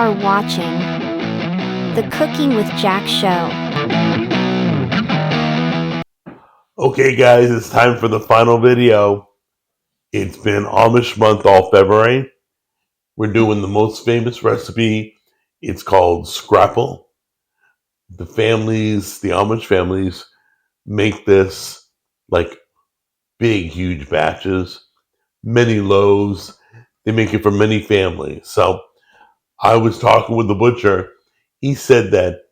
are watching the Cooking with Jack show. Okay guys, it's time for the final video. It's been Amish month all February. We're doing the most famous recipe. It's called Scrapple. The Amish families make this like big, huge batches, many loaves. They make it for many families. So I was talking with the butcher. He said that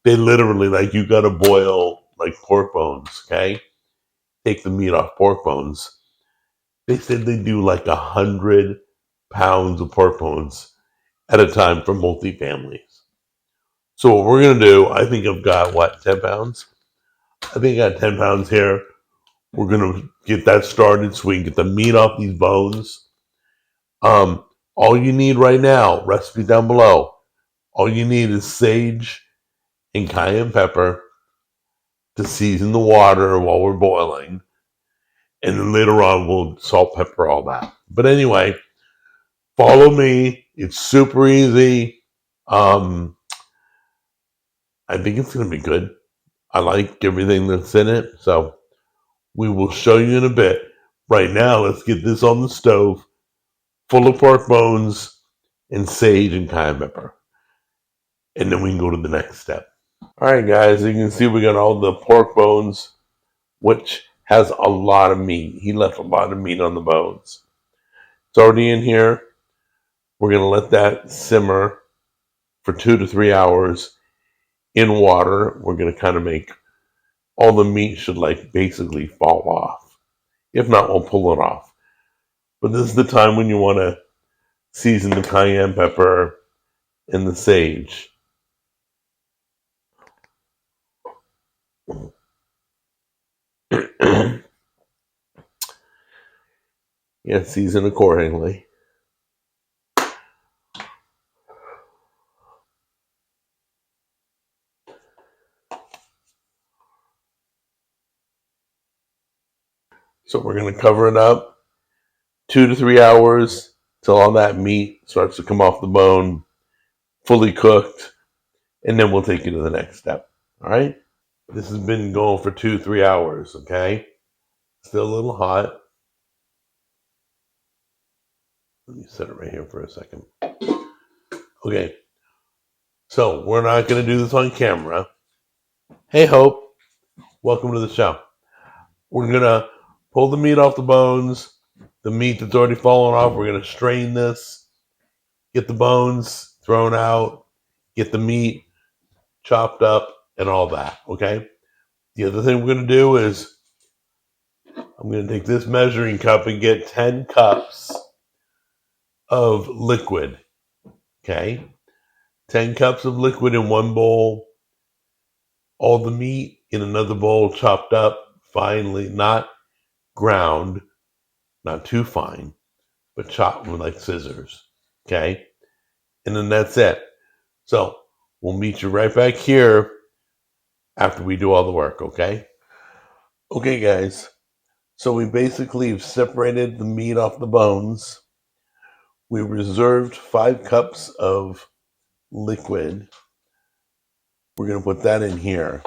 they literally, like, you got to boil like pork bones, okay? Take the meat off pork bones. They said they do like 100 pounds of pork bones at a time for multi-families. So what we're going to do, I think I've got, 10 pounds? I think I got 10 pounds here. We're going to get that started so we can get the meat off these bones. All you need right now, recipe down below, all you need is sage and cayenne pepper to season the water while we're boiling. And then later on, we'll salt, pepper, all that. But anyway, follow me. It's super easy. I think it's going to be good. I like everything that's in it. So we will show you in a bit. Right now, let's get this on the stove, full of pork bones and sage and cayenne pepper. And then we can go to the next step. All right, guys, you can see we got all the pork bones, which has a lot of meat. He left a lot of meat on the bones. It's already in here. We're going to let that simmer for 2 to 3 hours in water. We're going to kind of make all the meat should like basically fall off. If not, we'll pull it off. But this is the time when you want to season the cayenne pepper and the sage. Yeah, season accordingly. So we're going to cover it up 2 to 3 hours till all that meat starts to come off the bone, fully cooked, and then we'll take you to the next step. All right? This has been going for 2 to 3 hours, okay? Still a little hot. Let me set it right here for a second. Okay, so we're not going to do this on camera. Hey, Hope, welcome to the show. We're going to pull the meat off the bones, the meat that's already fallen off. We're going to strain this, get the bones thrown out, get the meat chopped up, and all that, okay? The other thing we're going to do is I'm going to take this measuring cup and get 10 cups of liquid, okay? 10 cups of liquid in one bowl, all the meat in another bowl chopped up finely, not ground, not too fine, but chopped with like scissors, okay? And then that's it. So we'll meet you right back here after we do all the work, okay? Okay, guys. So we basically have separated the meat off the bones. We reserved 5 cups of liquid. We're going to put that in here.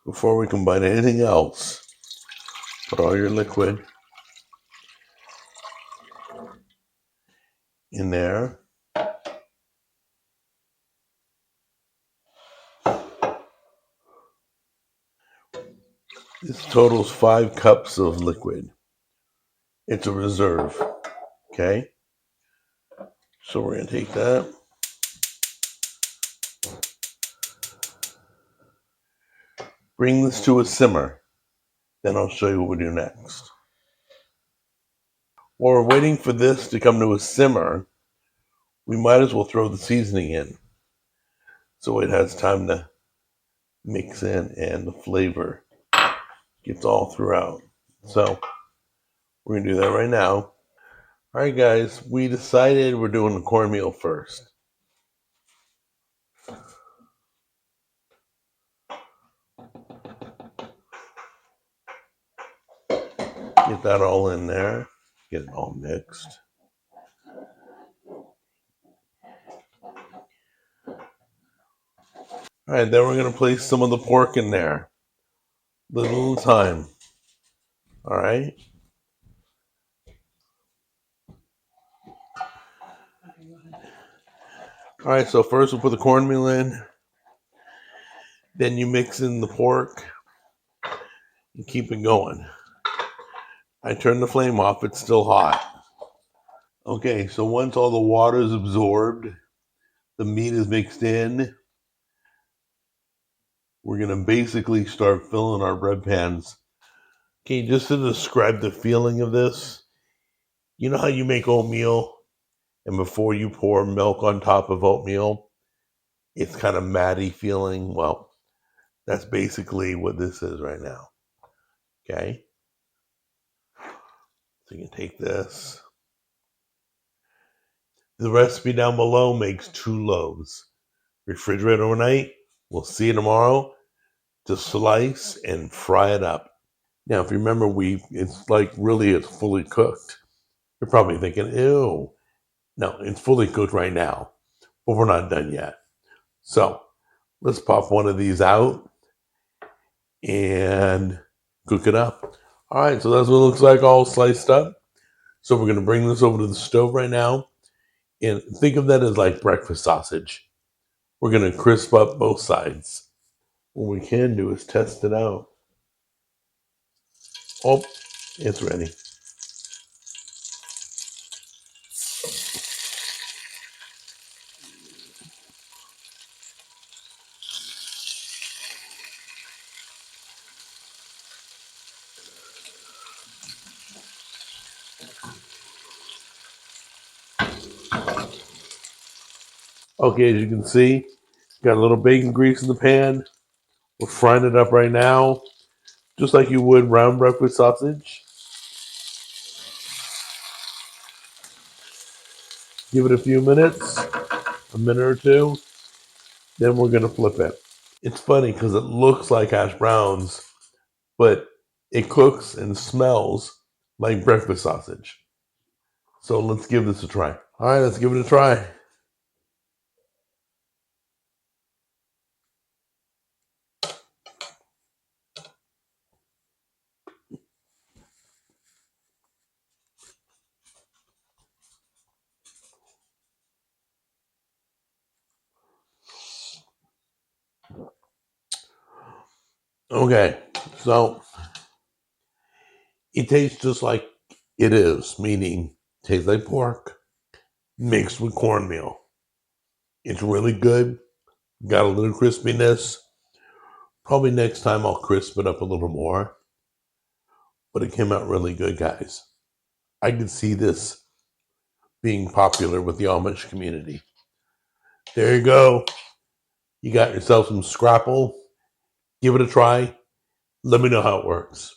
Before we combine anything else, put all your liquid in there. This totals 5 cups of liquid. It's a reserve, okay? So we're going to take that. Bring this to a simmer. Then I'll show you what we do next. While we're waiting for this to come to a simmer, we might as well throw the seasoning in so it has time to mix in and the flavor gets all throughout. So we're going to do that right now. All right, guys, we decided we're doing the cornmeal first. Get that all in there. Get it all mixed. All right, then we're going to place some of the pork in there. Little time. All right. All right, so first we'll put the cornmeal in. Then you mix in the pork and keep it going. I turn the flame off, it's still hot. Okay, so once all the water is absorbed, the meat is mixed in, we're going to basically start filling our bread pans. Okay, just to describe the feeling of this, you know how you make oatmeal and before you pour milk on top of oatmeal, it's kind of matty feeling? Well, that's basically what this is right now. Okay, so you can take this. The recipe down below makes 2 loaves. Refrigerate overnight. We'll see you tomorrow to slice and fry it up. Now, if you remember, it's like really it's fully cooked. You're probably thinking, ew. No, it's fully cooked right now, but we're not done yet. So let's pop one of these out and cook it up. All right, so that's what it looks like all sliced up. So we're going to bring this over to the stove right now and think of that as like breakfast sausage. We're going to crisp up both sides. What we can do is test it out. Oh, it's ready. Okay, as you can see, got a little bacon grease in the pan. We're frying it up right now, just like you would round breakfast sausage. Give it a few minutes, a minute or two, then we're going to flip it. It's funny because it looks like hash browns, but it cooks and smells like breakfast sausage. So let's give this a try. All right, let's give it a try. Okay, so it tastes just like it is, meaning tastes like pork mixed with cornmeal. It's really good. Got a little crispiness. Probably next time I'll crisp it up a little more. But it came out really good, guys. I could see this being popular with the Amish community. There you go. You got yourself some Scrapple. Give it a try. Let me know how it works.